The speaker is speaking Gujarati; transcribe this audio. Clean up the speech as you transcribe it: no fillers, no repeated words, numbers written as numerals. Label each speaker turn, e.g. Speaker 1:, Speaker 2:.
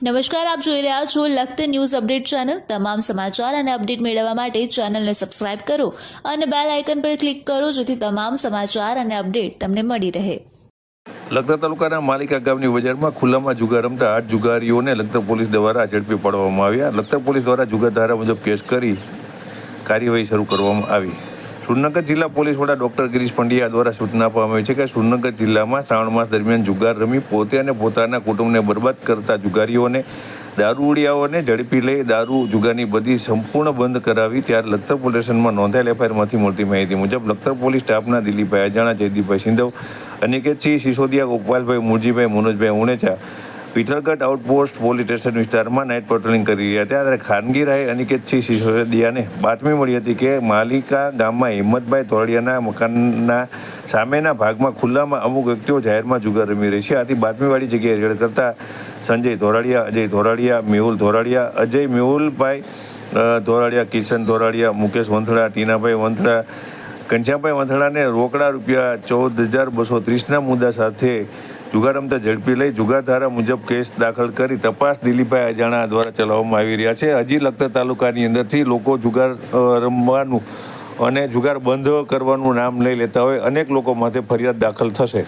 Speaker 1: નમસ્કાર, આપ જોઈ રહ્યા છો લખતર ન્યૂઝ અપડેટ ચેનલ। તમામ સમાચાર અને અપડેટ મેળવવા માટે ચેનલને સબસ્ક્રાઇબ કરો અને બેલ આઇકન પર ક્લિક કરો, જેથી તમામ સમાચાર અને અપડેટ તમને મળી રહે।
Speaker 2: લખતર તાલુકાના માલિકા ગામની બજારમાં ખુલ્લામાં જુગાર રમતા 8 જુગારીઓને લખતર પોલીસ દ્વારા ઝડપી પાડવામાં આવ્યા। લખતર પોલીસ દ્વારા જુગાર ધારા મુજબ કેસ કરી કાર્યવાહી શરૂ કરવામાં આવી। સુરનગર જિલ્લા પોલીસ વડા ડોક્ટર ગિરીશ પંડ્યા દ્વારા સૂચના આપવામાં આવી છે કે સુરનગર જિલ્લામાં શ્રાવણ માસ દરમિયાન જુગાર રમી પોતે અને પોતાના કુટુંબને બરબાદ કરતા જુગારીઓને દારૂડિયાઓને ઝડપી લઈ દારૂ જુગારની બધી સંપૂર્ણ બંધ કરાવી। ત્યારે લખતર પોલીસ સ્ટેશનમાં નોંધાયેલ એફઆઈઆરમાંથી મળતી માહિતી મુજબ લખતર પોલીસ સ્ટાફના દિલીપભાઈ અજાણા, જયદીપભાઈ સિંધવ, અનિકેતસિંહ સિસોદિયા, ગોપાલભાઈ મુરજીભાઈ, મનોજભાઈ ઉણેચા વિઠ્ઠલગઢ આઉટપોસ્ટ પોલીસ સ્ટેશન વિસ્તારમાં નાઇટ પેટ્રોલિંગ કરી રહ્યા હતા। ત્યારે ખાનગી રાહે અનિકેતસિંહ સિસોદિયાને બાતમી મળી હતી કે માલિકા ગામમાં હિંમતભાઈ ધોળિયાના મકાનના સામેના ભાગમાં ખુલ્લામાં અમુક વ્યક્તિઓ જાહેરમાં જુગાર રમી રહી છે। આથી બાતમીવાળી જગ્યાએ રેડ કરતા સંજય ધોરાડિયા, અજય ધોરાડિયા, મેહુલ ધોરાડિયા, અજય મેહુલભાઈ ધોરાડિયા, કિશન ધોરાડિયા, મુકેશ વંથડા, ટીનાભાઈ વંથડા, ઘનશ્યામભાઈ વંથડાને રોકડા રૂપિયા 14,230ના મુદ્દા સાથે જુગાર રમતા ઝડપી લઈ જુગાર ધારા મુજબ કેસ દાખલ કરી તપાસ દિલીપભાઈ અજાણા દ્વારા ચલાવવામાં આવી રહ્યા છે। હજી લખતર તાલુકાની અંદરથી લોકો જુગાર રમવાનું અને જુગાર બંધ કરવાનું નામ લઈ લેતા હોય અનેક લોકો માથે ફરિયાદ દાખલ થશે।